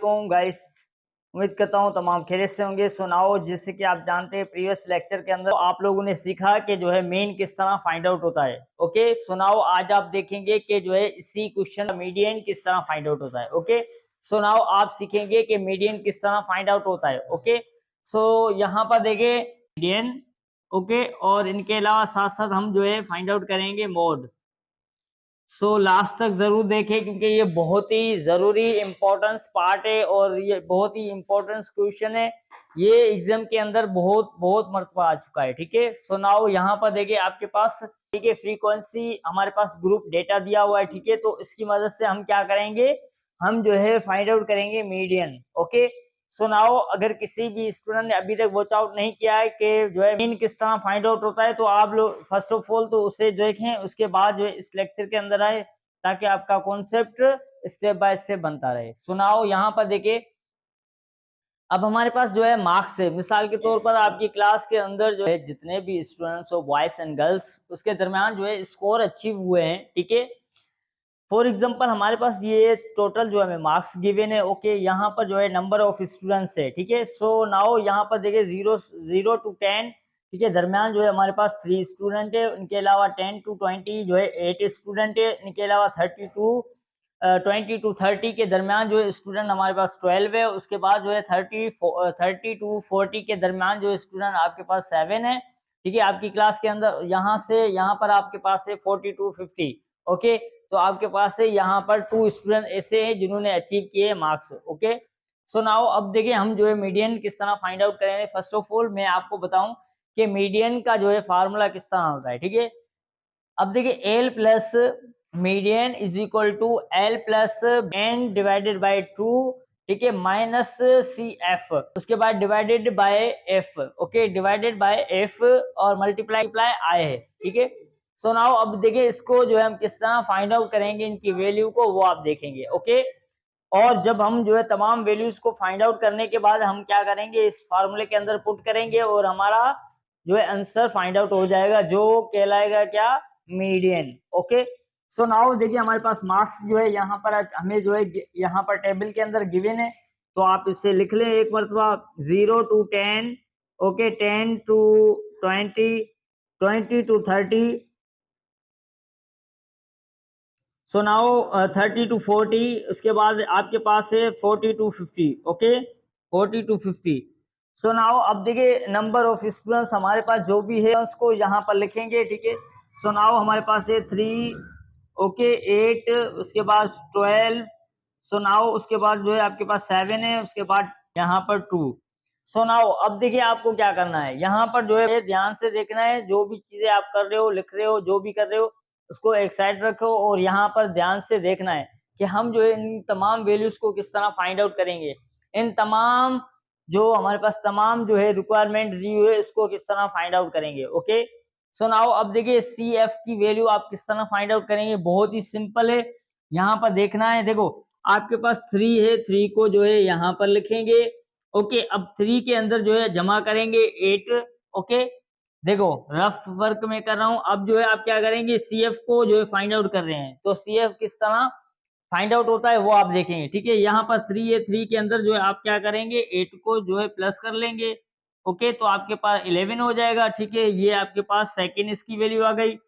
वालेकुम गाइस। उम्मीद करता हूँ तमाम खैरियत से होंगे। सुनाओ, जैसे कि आप जानते हैं प्रीवियस लेक्चर के अंदर आप लोगों ने सीखा कि जो है मीन किस तरह फाइंड आउट होता है। ओके, सुनाओ आज आप देखेंगे कि जो है इसी क्वेश्चन का मीडियन किस तरह फाइंड आउट होता है। ओके, सुनाओ आप सीखेंगे कि मीडियन किस तरह फाइंड आउट होता है। ओके, सो यहाँ पर देखिए मीडियन। ओके, और इनके अलावा साथ साथ हम जो है फाइंड आउट करेंगे मोड। लास्ट तक जरूर देखें क्योंकि ये बहुत ही जरूरी इंपॉर्टेंस पार्ट है और ये बहुत ही इंपॉर्टेंस क्वेश्चन है। ये एग्जाम के अंदर बहुत बहुत मर्तबा आ चुका है। ठीक है, सुनाओ यहाँ पर देखिए आपके पास ठीक है फ्रीक्वेंसी हमारे पास ग्रुप डेटा दिया हुआ है। ठीक है, तो इसकी मदद से हम क्या करेंगे, हम जो है फाइंड आउट करेंगे मीडियन। ओके, सुनाओ अगर किसी भी स्टूडेंट ने अभी तक वॉच आउट नहीं किया है कि जो है मीन किस तरह फाइंड आउट होता है, तो आप लोग फर्स्ट ऑफ ऑल तो उसे देखें, उसके बाद जो है इस लेक्चर के अंदर आए ताकि आपका कॉन्सेप्ट स्टेप बाय स्टेप बनता रहे। सुनाओ यहाँ पर देखिए अब हमारे पास जो है मार्क्स है। मिसाल के तौर पर आपकी क्लास के अंदर जो है जितने भी स्टूडेंट्स हो बॉयज एंड गर्ल्स उसके दरमियान जो है स्कोर अचीव हुए हैं। ठीक है, फॉर एग्जाम्पल हमारे पास ये टोटल जो है मार्क्स गिवन है। ओके, यहाँ पर जो है नंबर ऑफ स्टूडेंट्स है। ठीक है, सो नाउ यहाँ पर देखिए 0 to 10 ठीक है दरमियान जो है हमारे पास 3 स्टूडेंट है। इनके अलावा 10 to 20 जो है 8 स्टूडेंट है। इनके अलावा 20 to 30 के दरमियान जो है स्टूडेंट हमारे पास 12 है। उसके बाद जो है 30 to 40 के दरमियान जो है स्टूडेंट आपके पास 7 है। ठीक है, आपकी क्लास के अंदर यहाँ से यहाँ पर आपके पास है 40 to 50। ओके, तो आपके पास है यहाँ पर 2 स्टूडेंट ऐसे हैं जिन्होंने अचीव किए मार्क्स। ओके, सो नाउ अब देखिए हम जो है मीडियन किस तरह फाइंड आउट करेंगे। फर्स्ट ऑफ ऑल मैं आपको बताऊं कि मीडियन का जो है फार्मूला किस तरह होता है। ठीक है, अब देखिए L plus median is equal to L plus N divided by 2। ठीक है, माइनस सी एफ, उसके बाद divided by F. Okay, divided by F और मल्टीप्लाई आई है। ठीक है, सो नाउ अब देखिए इसको जो है हम किस तरह फाइंड आउट करेंगे, इनकी वैल्यू को वो आप देखेंगे। ओके, और जब हम जो है तमाम वैल्यूज को फाइंड आउट करने के बाद हम क्या करेंगे, इस फार्मूले के अंदर पुट करेंगे और हमारा जो है आंसर फाइंड आउट हो जाएगा जो कहलाएगा क्या, मीडियन। ओके, सो नाउ देखिए हमारे पास मार्क्स जो है यहाँ पर हमें जो है यहाँ पर टेबल के अंदर गिवन है, तो आप इसे लिख लें एक मरतबा 0 to 10। Okay, 10 to 20, 20 to 30, so now 30 to 40। उसके बाद आपके पास है 40 to 50। Okay, 40 to 50। So now अब देखिए नंबर ऑफ स्टूडेंट्स हमारे पास जो भी है उसको यहाँ पर लिखेंगे। ठीक है, सो नाउ हमारे पास है 3, ओके 8, उसके बाद 12, सो नाउ उसके बाद जो है आपके पास 7 है, उसके बाद यहाँ पर 2। सो नाउ अब देखिए आपको क्या करना है, यहाँ पर जो है ध्यान से देखना है, जो भी चीजें आप कर रहे हो, लिख रहे हो, जो भी कर रहे हो उसको एक साइड रखो और यहाँ पर ध्यान से देखना है कि हम जो है इन तमाम वैल्यूज को किस तरह फाइंड आउट करेंगे। इन तमाम जो हमारे पास तमाम जो है रिक्वायरमेंट दी हुई है इसको किस तरह फाइंड आउट करेंगे। ओके, सो नाउ अब देखिए सी एफ की वैल्यू आप किस तरह फाइंड आउट करेंगे, बहुत ही सिंपल है। यहाँ पर देखना है, देखो आपके पास 3 है, 3 को जो है यहाँ पर लिखेंगे। ओके, अब 3 के अंदर जो है जमा करेंगे 8। ओके, देखो रफ वर्क में कर रहा हूं। अब जो है आप क्या करेंगे, सीएफ को जो है फाइंड आउट कर रहे हैं, तो सीएफ किस तरह फाइंड आउट होता है वो आप देखेंगे। ठीक है, यहाँ पर 3 है, 3 के अंदर जो है आप क्या करेंगे 8 को जो है प्लस कर लेंगे। ओके, तो आपके पास 11 हो जाएगा। ठीक है, ये आपके पास सेकेंड इसकी वैल्यू आ गई।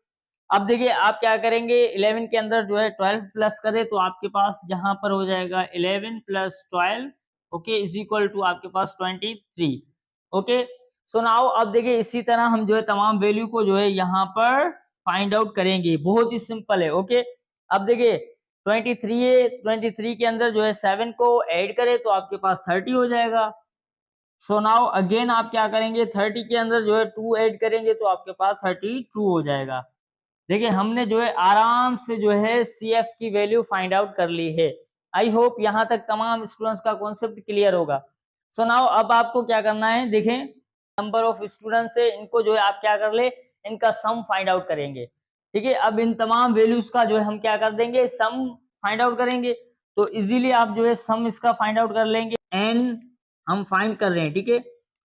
अब देखिए आप क्या करेंगे, 11 के अंदर जो है 12 प्लस करें तो आपके पास यहाँ पर हो जाएगा 11 plus 12। Okay, is equal to आपके पास 23। ओके, सो नाउ अब देखिए इसी तरह हम जो है तमाम वैल्यू को जो है यहाँ पर फाइंड आउट करेंगे, बहुत ही सिंपल है। ओके, अब देखिए 23 है, 23 के अंदर जो है 7 को ऐड करें तो आपके पास 30 हो जाएगा। सो नाउ अगेन आप क्या करेंगे, 30 के अंदर जो है 2 ऐड करेंगे तो आपके पास 32 हो जाएगा। देखिए हमने जो है आराम से जो है सी एफ की वैल्यू फाइंड आउट कर ली है। आई होप यहाँ तक तमाम स्टूडेंट्स का कॉन्सेप्ट क्लियर होगा। सो नाउ अब आपको क्या करना है, देखें नंबर ऑफ स्टूडेंट्स है, इनको जो है आप क्या कर ले, इनका सम फाइंड आउट करेंगे। ठीक है, अब इन तमाम वैल्यूज का जो है हम क्या कर देंगे, सम फाइंड आउट करेंगे। तो इजीली आप जो है सम इसका फाइंड आउट कर लेंगे। एन हम फाइंड कर रहे हैं। ठीक है,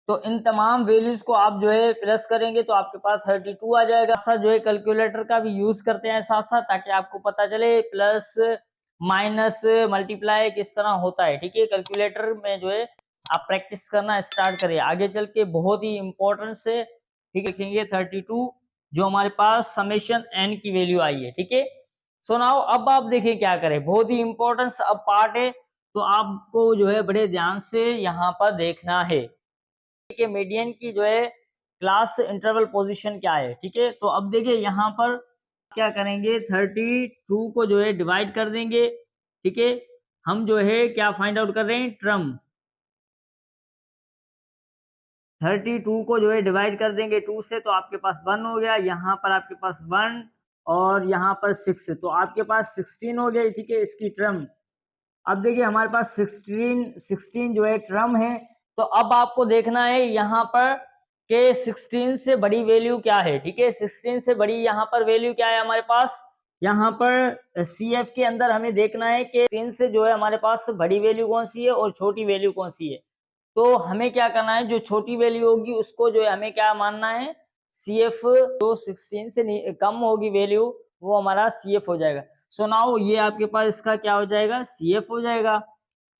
तो इन तमाम वैल्यूज को आप जो है प्लस करेंगे तो आपके पास 32 आ जाएगा। साथ जो है कैलकुलेटर का भी यूज करते हैं साथ साथ, ताकि आपको पता चले प्लस माइनस मल्टीप्लाई किस तरह होता है, ठीक है। कैलकुलेटर में जो है आप प्रैक्टिस करना स्टार्ट करिए, आगे चल के बहुत ही इंपॉर्टेंट से, ठीक है। लिखेंगे 32 जो हमारे पास समेशन एन की वैल्यू आई है, ठीक है। सो नाउ अब आप देखिए क्या करें, बहुत ही इंपॉर्टेंट अब पार्ट है, तो आपको जो है बड़े ध्यान से यहाँ पर देखना है, ठीक है। मीडियन की जो है क्लास इंटरवल पोजीशन क्या है, ठीक है। तो अब देखिए यहाँ पर क्या करेंगे, 32 को जो है डिवाइड कर देंगे, ठीक है। हम जो है क्या फाइंड आउट कर रहे हैं, ट्रम 32 को जो है डिवाइड कर देंगे 2 से, तो आपके पास 1 हो गया, यहाँ पर आपके पास 1 और यहाँ पर 6, तो आपके पास 16 हो गया, ठीक है, इसकी ट्रम। अब देखिए हमारे पास 16 जो है ट्रम है, तो अब आपको देखना है यहाँ पर के 16 से बड़ी वैल्यू क्या है, ठीक है। 16 से बड़ी यहाँ पर वैल्यू क्या है हमारे पास, यहाँ पर CF के अंदर हमें देखना है कि 16 से जो है हमारे पास बड़ी वैल्यू कौन सी है और छोटी वैल्यू कौन सी है। तो हमें क्या करना है, जो छोटी वैल्यू होगी उसको जो है हमें क्या मानना है, CF, जो 16 से कम होगी वैल्यू वो हमारा CF हो जाएगा। सो नाउ ये आपके पास इसका क्या हो जाएगा, CF हो जाएगा।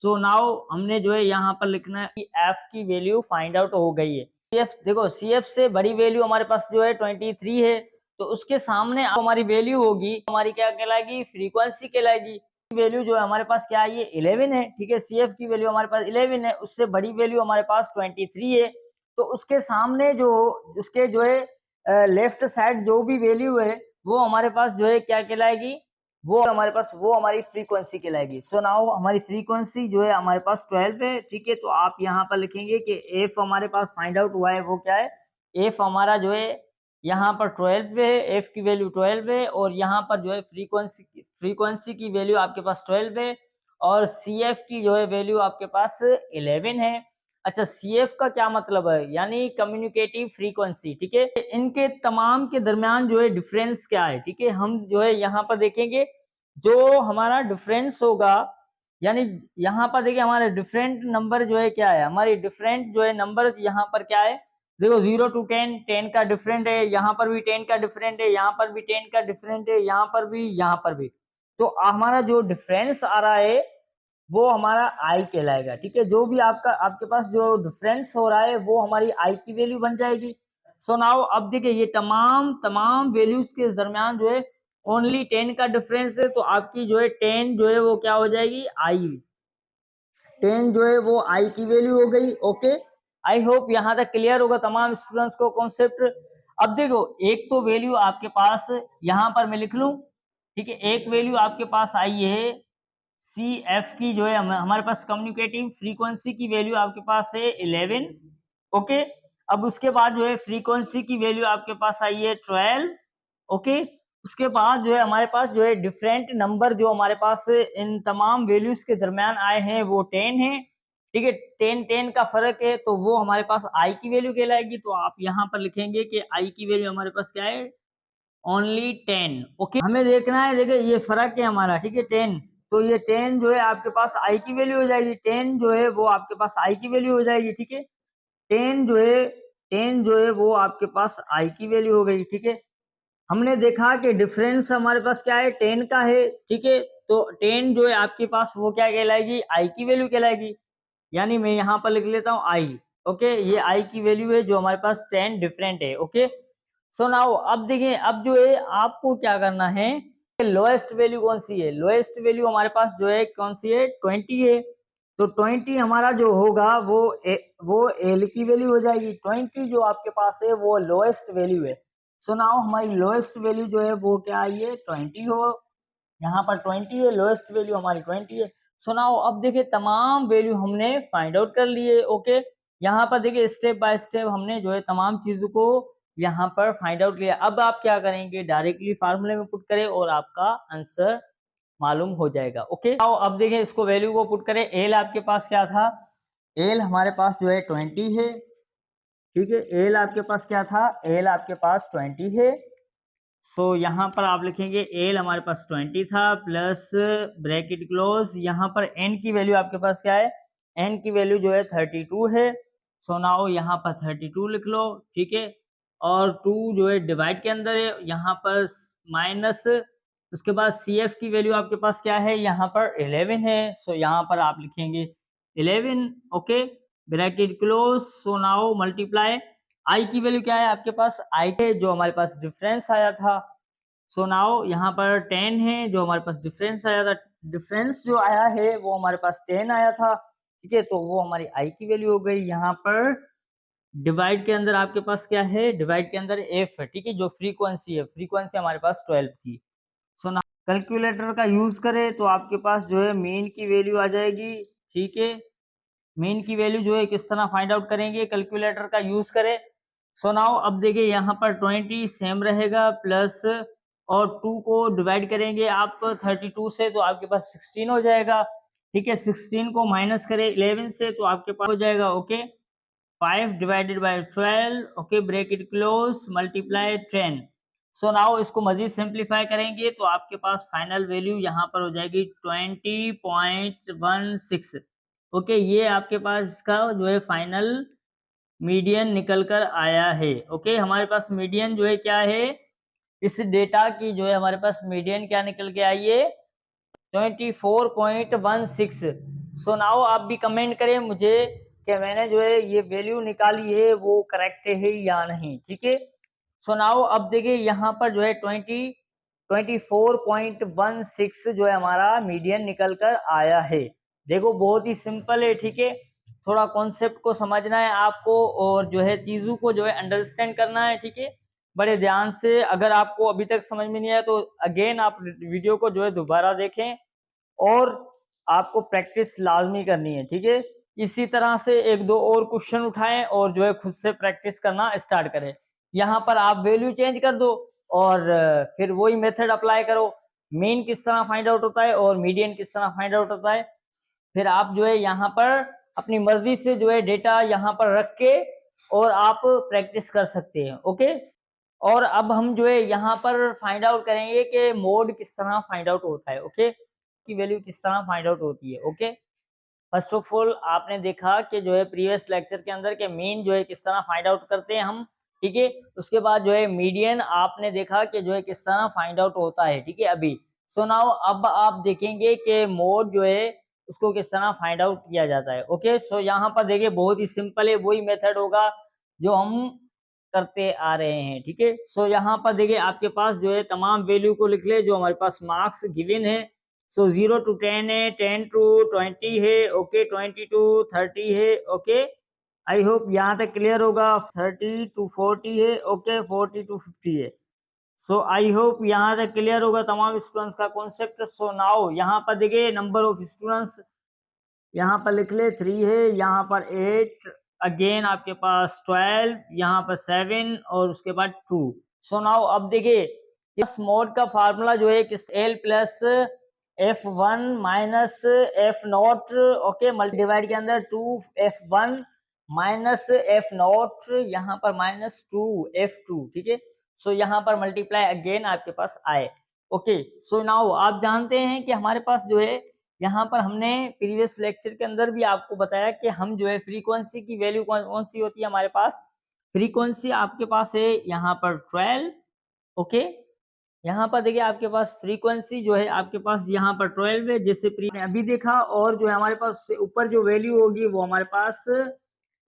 सो नाउ हमने जो है यहाँ पर लिखना है कि F की वैल्यू फाइंड आउट हो गई है। CF देखो, CF से बड़ी वैल्यू हमारे पास जो है 23 है, तो उसके सामने हमारी वैल्यू होगी, हमारी क्या कहलाएगी, फ्रीक्वेंसी कहलाएगी। वैल्यू जो है हमारे पास क्या है, ये 11 है, ठीक है। CF की वैल्यू हमारे पास 11 है, उससे बड़ी वैल्यू हमारे पास 23 है, तो उसके सामने जो उसके जो है लेफ्ट साइड जो भी वैल्यू है वो हमारे पास जो है क्या कहलाएगी, वो हमारे पास वो हमारी फ्रीक्वेंसी कहलाएगी। सो नाउ हमारी फ्रीक्वेंसी जो है हमारे पास 12 है, ठीक है। तो आप यहाँ पर लिखेंगे कि एफ हमारे पास फाइंड आउट हुआ है वो क्या है, एफ हमारा जो है यहाँ पर 12 है, एफ की वैल्यू 12 है, और यहाँ पर जो है फ्रीक्वेंसी की वैल्यू आपके पास 12 है, और सी एफ की जो है वैल्यू आपके पास 11 है। अच्छा, सी एफ का क्या मतलब है, यानी कम्युनिकेटिव फ्रीक्वेंसी, ठीक है। इनके तमाम के दरमियान जो है डिफरेंस क्या है, ठीक है। हम जो है यहाँ पर देखेंगे जो हमारा डिफरेंस होगा, यानी यहाँ पर देखिए हमारे डिफरेंट नंबर जो है क्या है, हमारी डिफरेंट जो है नंबर यहाँ पर क्या है, देखो 0 to 10, 10 का डिफरेंट है, यहाँ पर भी 10 का डिफरेंट है, यहाँ पर भी 10 का डिफरेंट है, यहाँ पर भी, यहाँ पर भी। तो हमारा जो डिफरेंस आ रहा है वो हमारा आई कहलाएगा, ठीक है। जो भी आपके पास जो डिफरेंस हो रहा है वो हमारी आई की वैल्यू बन जाएगी। सो नाउ अब देखिए ये तमाम तमाम वैल्यूज के दरमियान जो है ओनली 10 का डिफरेंस है, तो आपकी जो है 10 जो है वो क्या हो जाएगी, आई। 10 जो है वो आई की वैल्यू हो गई। ओके, आई होप यहाँ तक क्लियर होगा तमाम स्टूडेंट्स को कॉन्सेप्ट। अब देखो एक तो वैल्यू आपके पास यहाँ पर मैं लिख लूं, ठीक है। एक वैल्यू आपके पास आई है सी एफ की, जो है हमारे पास कम्युनिकेटिव फ्रीक्वेंसी की वैल्यू आपके पास है 11। ओके, अब उसके बाद जो है फ्रीक्वेंसी की वैल्यू आपके पास आई है 12। ओके, उसके बाद जो है हमारे पास जो है डिफरेंट नंबर जो हमारे पास इन तमाम वैल्यूज के दरमियान आए हैं वो 10 है, ठीक है। 10 का फर्क है, तो वो हमारे पास आई की वैल्यू कहलाएगी। तो आप यहाँ पर लिखेंगे कि आई की वैल्यू हमारे पास क्या है, ओनली 10। ओके, हमें देखना है, देखिए ये फर्क है हमारा, ठीक है, 10। तो ये 10 जो है आपके पास आई की वैल्यू हो जाएगी, 10 जो है वो आपके पास आई की वैल्यू हो जाएगी, ठीक है। 10 जो है 10 जो है वो आपके पास आई की वैल्यू हो गई, ठीक है। हमने देखा कि डिफरेंस हमारे पास क्या है, 10 का है, ठीक है। तो 10 जो है आपके पास वो क्या कहलाएगी, आई की वैल्यू कहलाएगी, यानी मैं यहाँ पर लिख लेता हूँ आई। ओके, ये आई की वैल्यू है जो हमारे पास 10 डिफरेंट है। ओके, सो नाउ अब देखिए, अब जो है आपको क्या करना है, लोएस्ट वैल्यू कौन सी है, लोएस्ट वैल्यू हमारे पास जो है कौन सी है, 20 है। तो 20 हमारा जो होगा वो एल की वैल्यू हो जाएगी। 20 जो आपके पास है वो लोएस्ट वैल्यू है। सो नाउ हमारी लोएस्ट वैल्यू जो है वो क्या आई है, 20 हो, यहाँ पर 20 है, लोएस्ट वैल्यू हमारी 20 है। सो नाउ अब देखिए तमाम वैल्यू हमने फाइंड आउट कर लिए। ओके, यहाँ पर देखिए स्टेप बाय स्टेप हमने जो है तमाम चीजों को यहाँ पर फाइंड आउट किया। अब आप क्या करेंगे, डायरेक्टली फार्मूले में पुट करें और आपका आंसर मालूम हो जाएगा। ओके, अब देखिए इसको वैल्यू को पुट करें। एल आपके पास क्या था, एल हमारे पास जो है 20 है, ठीक है। एल आपके पास क्या था, एल आपके पास 20 है। सो यहाँ पर आप लिखेंगे एल हमारे पास 20 था, प्लस ब्रैकेट क्लोज, यहाँ पर एन की वैल्यू आपके पास क्या है, एन की वैल्यू जो है 32 है। सो नाउ यहाँ पर 32 लिख लो, ठीक है। और 2 जो है डिवाइड के अंदर है, यहाँ पर माइनस उसके बाद CF की वैल्यू आपके पास क्या है, यहाँ पर 11 है। सो यहाँ पर आप लिखेंगे 11, okay, bracket close. So now multiply, I की वैल्यू क्या है आपके पास, आई के जो हमारे पास डिफरेंस आया था। सो नाउ यहाँ पर 10 है जो हमारे पास डिफरेंस आया था। डिफरेंस जो आया है वो हमारे पास 10 आया था, ठीक है, तो वो हमारी आई की वैल्यू हो गई। यहाँ पर डिवाइड के अंदर आपके पास क्या है, डिवाइड के अंदर एफ है, ठीक है, जो फ्रीक्वेंसी है, फ्रीक्वेंसी हमारे पास 12 थी। सो ना कैलकुलेटर का यूज करें तो आपके पास जो है मीन की वैल्यू आ जाएगी, ठीक है। मीन की वैल्यू जो है किस तरह फाइंड आउट करेंगे, कैलकुलेटर का यूज करें। सो नाउ अब देखिए यहाँ पर 20 सेम रहेगा, प्लस और 2 को डिवाइड करेंगे आप 32 से तो आपके पास 16 हो जाएगा, ठीक है। 16 को माइनस करें 11 से तो आपके पास हो जाएगा, okay, 5 divided by 12, okay, bracket close, multiply 10। So now इसको मजीद सिंप्लीफाई करेंगे तो आपके पास फाइनल वैल्यू यहाँ पर हो जाएगी 20.16, ओके। ये आपके पास इसका जो है फाइनल मीडियन निकल कर आया है, ओके। हमारे पास मीडियन जो है क्या है, इस डेटा की जो है हमारे पास मीडियन क्या निकल के आई है, 24.16। सो नाउ आप भी कमेंट करें मुझे कि मैंने जो है ये वैल्यू निकाली है वो करेक्ट है या नहीं, ठीक है। सो नाउ अब देखिए यहाँ पर जो है 24.16 जो है हमारा मीडियन निकल कर आया है। देखो बहुत ही सिंपल है, ठीक है। थोड़ा कॉन्सेप्ट को समझना है आपको और जो है चीजों को जो है अंडरस्टैंड करना है, ठीक है, बड़े ध्यान से। अगर आपको अभी तक समझ में नहीं आया तो अगेन आप वीडियो को जो है दोबारा देखें और आपको प्रैक्टिस लाजमी करनी है, ठीक है। इसी तरह से एक दो और क्वेश्चन उठाएं और जो है खुद से प्रैक्टिस करना स्टार्ट करें। यहाँ पर आप वैल्यू चेंज कर दो और फिर वही मेथड अप्लाई करो। मीन किस तरह फाइंड आउट होता है और मीडियन किस तरह फाइंड आउट होता है, फिर आप जो है यहाँ पर अपनी मर्जी से जो है डेटा यहाँ पर रख के और आप प्रैक्टिस कर सकते हैं, ओके। और अब हम जो है यहाँ पर फाइंड आउट करेंगे कि मोड किस तरह फाइंड आउट होता है, ओके, की वैल्यू किस तरह फाइंड आउट होती है, ओके। फर्स्ट ऑफ ऑल आपने देखा कि जो है प्रीवियस लेक्चर के अंदर के मीन जो है किस तरह फाइंड आउट करते हैं हम, ठीक है। उसके बाद जो है मीडियन आपने देखा कि जो है किस तरह फाइंड आउट होता है, ठीक है अभी। सो नाउ अब आप देखेंगे कि मोड जो है उसको किस तरह फाइंड आउट किया जाता है, ओके। सो यहाँ पर देखिए बहुत ही सिंपल है, वही मेथड होगा जो हम करते आ रहे हैं, ठीक है। सो यहाँ पर देखिए आपके पास जो है तमाम वैल्यू को लिख ले जो हमारे पास मार्क्स गिवन है। सो 0 to 10 है, 10 to 20 है, ओके, 20 to 30 है, ओके। आई होप यहाँ तक क्लियर होगा। 30 to 40 है, ओके, 40 to 50 है। सो आई होप यहाँ तक क्लियर होगा तमाम स्टूडेंट्स का कॉन्सेप्ट। सो नाउ यहाँ पर देखिए नंबर ऑफ स्टूडेंट्स यहाँ पर लिख ले 3 है, यहाँ पर 8, अगेन आपके पास 12, यहाँ पर 7 और उसके बाद 2। सो नाउ अब देखिए इस मोड का फार्मूला जो है किस L plus F1 minus F not, okay, multi divide के अंदर 2F1 माइनस एफ नॉट, यहाँ पर माइनस 2F2, ठीक है। सो यहाँ पर मल्टीप्लाई अगेन आपके पास आए, ओके। सो नाउ आप जानते हैं कि हमारे पास जो है यहाँ पर हमने प्रीवियस लेक्चर के अंदर भी आपको बताया कि हम जो है फ्रीक्वेंसी की वैल्यू कौन सी होती है हमारे पास, फ्रीक्वेंसी आपके पास है यहाँ पर 12, ओके। यहाँ पर देखिए आपके पास फ्रीक्वेंसी जो है आपके पास यहाँ पर 12 है, जैसे अभी देखा। और जो है हमारे पास ऊपर जो वैल्यू होगी वो हमारे पास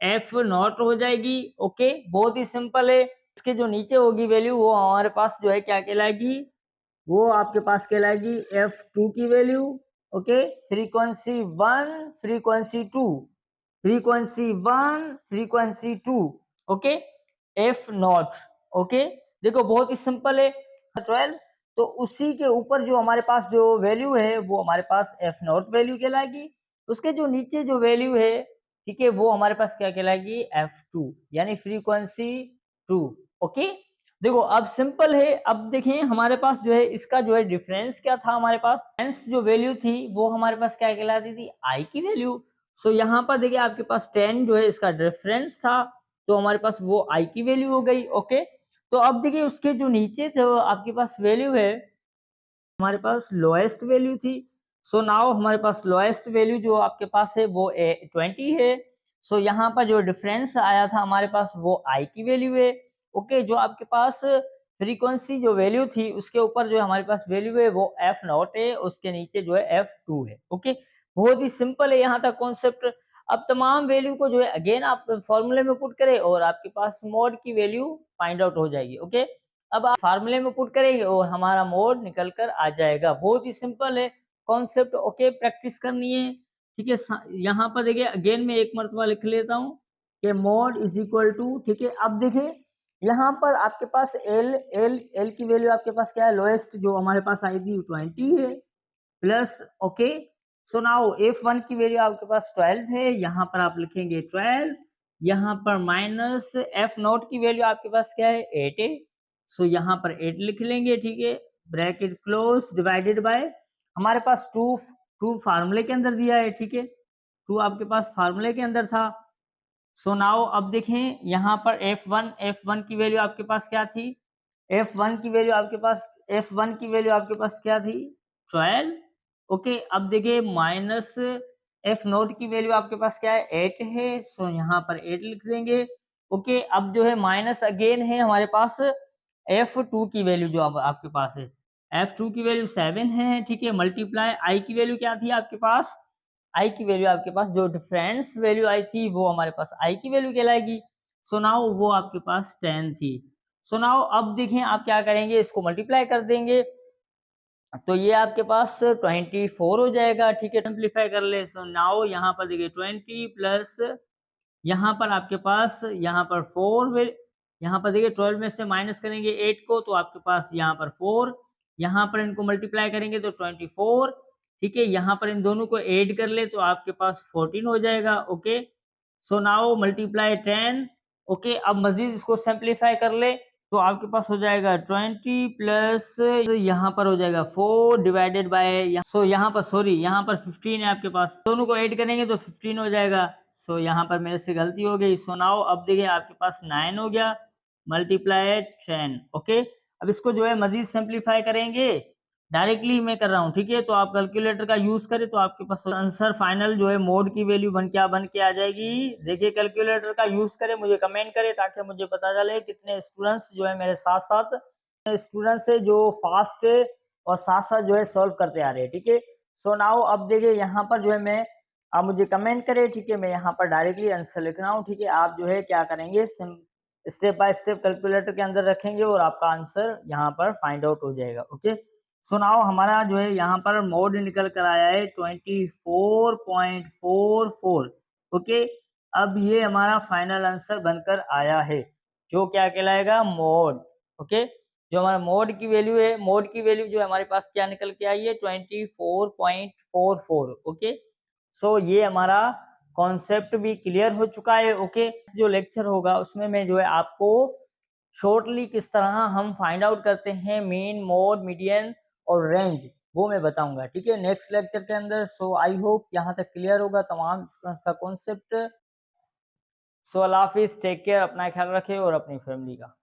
एफ नॉट हो जाएगी, ओके, बहुत ही सिंपल है। इसके जो नीचे होगी वैल्यू वो हमारे पास जो है क्या कहलाएगी, वो आपके पास कहलाएगी F2 की value, okay. Frequency 1, frequency 2, frequency 1, frequency 2, okay, F not, okay. देखो बहुत ही सिंपल है 12। तो उसी के ऊपर जो हमारे पास जो वैल्यू है वो हमारे पास एफ नॉट वैल्यू कहलाएगी। उसके जो नीचे जो वैल्यू है, ठीक है, वो हमारे पास क्या कहलाएगी, F2 यानी फ्रीक्वेंसी 2, ओके। देखो अब सिंपल है। अब देखें हमारे पास जो है इसका जो है डिफरेंस क्या था, हमारे पास डिफरेंस जो वैल्यू थी वो हमारे पास क्या कहलाती थी, आई की वैल्यू। सो यहाँ पर देखिए आपके पास 10 जो है इसका डिफरेंस था तो हमारे पास वो आई की वैल्यू हो गई, ओके। तो अब देखिए उसके जो नीचे जो आपके पास वैल्यू है हमारे पास लोएस्ट वैल्यू थी। सो नाउ हमारे पास लोएस्ट वैल्यू जो आपके पास है वो 20 है। सो यहाँ पर जो डिफरेंस आया था हमारे पास वो आई की वैल्यू है, ओके। जो आपके पास फ्रीक्वेंसी जो वैल्यू थी उसके ऊपर जो हमारे पास वैल्यू है वो एफ नॉट है, उसके नीचे जो है एफ टू है। ओके, बहुत ही सिंपल है यहाँ तक कॉन्सेप्ट। अब तमाम वैल्यू को जो है अगेन आप फॉर्मूले में पुट करें और आपके पास मोड की वैल्यू फाइंड आउट हो जाएगी। ओके, अब आप फार्मूले में पुट करेंगे और हमारा मोड निकल कर आ जाएगा। बहुत ही सिंपल है कॉन्सेप्ट। ओके, प्रैक्टिस करनी है। ठीक है, यहाँ पर देखिए अगेन मैं एक मरतबा लिख लेता हूँ कि मोड इज इक्वल टू, ठीक है, अब देखिए यहाँ पर आपके पास एल एल एल की वैल्यू आपके पास क्या है, लोएस्ट जो हमारे पास आई थी 20 है, plus okay. So now F one की वैल्यू आपके पास 12 है, यहाँ पर आप लिखेंगे 12, यहाँ पर माइनस एफ नोट की वैल्यू आपके पास क्या है 8 है, सो यहाँ पर 8 लिख लेंगे। ठीक है, ब्रैकेट क्लोज डिवाइडेड बाय हमारे पास टू टू फार्मूले के अंदर दिया है। ठीक है, टू आपके पास फार्मूले के अंदर था। सो नाउ अब देखें यहाँ पर F1 की वैल्यू आपके पास क्या थी, F1 की वैल्यू आपके पास F1 की वैल्यू आपके पास क्या थी 12। ओके, अब देखिए माइनस एफ नोट की वैल्यू आपके पास क्या है 8 है, सो यहाँ पर 8 लिख देंगे। ओके, अब जो है माइनस अगेन है हमारे पास F2 की वैल्यू जो अब आपके पास है, F2 की वैल्यू 7 है। ठीक है, मल्टीप्लाई आई की वैल्यू क्या थी आपके पास, आई की वैल्यू आपके पास जो डिफरेंस वैल्यू आई थी वो हमारे पास आई की वैल्यू कहलाएगी। सो नाउ वो आपके पास 10 थी। सो नाउ अब देखें आप क्या करेंगे, इसको मल्टीप्लाई कर देंगे तो ये आपके पास 24 हो जाएगा। ठीक है, सिंप्लीफाई कर ले। सो नाउ यहाँ पर देखिए 20 प्लस यहाँ पर आपके पास यहाँ पर 4 विल, यहाँ पर देखिए 12 में से माइनस करेंगे 8 को तो आपके पास यहाँ पर 4, यहाँ पर इनको मल्टीप्लाई करेंगे तो 24। ठीक है, यहाँ पर इन दोनों को ऐड कर ले तो आपके पास 14 हो जाएगा। ओके, सो नाउ मल्टीप्लाई 10। ओके, अब मजीद इसको सिंप्लीफाई कर ले तो आपके पास हो जाएगा 20 प्लस यहाँ पर हो जाएगा 4 डिवाइडेड बाय, सो यहाँ पर सॉरी यहाँ पर 15 है आपके पास, दोनों को ऐड करेंगे तो 15 हो जाएगा। सो यहाँ पर मेरे से गलती हो गई। सो नाउ अब देखिए आपके पास 9 हो गया मल्टीप्लाई 10। ओके, अब इसको जो है मजीद सिंप्लीफाई करेंगे, डायरेक्टली मैं कर रहा हूँ। ठीक है, तो आप कैलकुलेटर का यूज करें तो आपके पास आंसर फाइनल जो है मोड की वैल्यू बन के आ जाएगी। देखिए कैलकुलेटर का यूज करें, मुझे कमेंट करें ताकि मुझे पता चले कितने स्टूडेंट्स जो है मेरे साथ साथ स्टूडेंट्स है जो फास्ट है और साथ साथ जो है सॉल्व करते आ रहे हैं। ठीक है, सो नाउ अब देखिए यहाँ पर जो है मैं, आप मुझे कमेंट करें। ठीक है, मैं यहाँ पर डायरेक्टली आंसर लिख रहा हूँ। ठीक है, आप जो है क्या करेंगे, स्टेप बाय स्टेप कैलकुलेटर के अंदर रखेंगे और आपका आंसर यहाँ पर फाइंड आउट हो जाएगा। ओके, सो नाउ हमारा जो है यहाँ पर मोड निकल कर आया है 24.44। ओके, अब ये हमारा फाइनल आंसर बनकर आया है जो क्या कहलाएगा मोड। ओके, जो हमारा मोड की वैल्यू है, मोड की वैल्यू जो हमारे पास क्या निकल के आई है 24.44। ओके, सो ये हमारा कॉन्सेप्ट भी क्लियर हो चुका है। ओके, जो लेक्चर होगा उसमें मैं जो है आपको शॉर्टली किस तरह हम फाइंड आउट करते हैं मीन, मोड, मीडियन और रेंज, वो मैं बताऊंगा। ठीक है, नेक्स्ट लेक्चर के अंदर। सो आई होप यहाँ तक क्लियर होगा तमाम स्टूडेंट्स का कॉन्सेप्ट। सो अल्लाह हाफिज, टेक केयर, अपना ख्याल रखें और अपनी फैमिली का।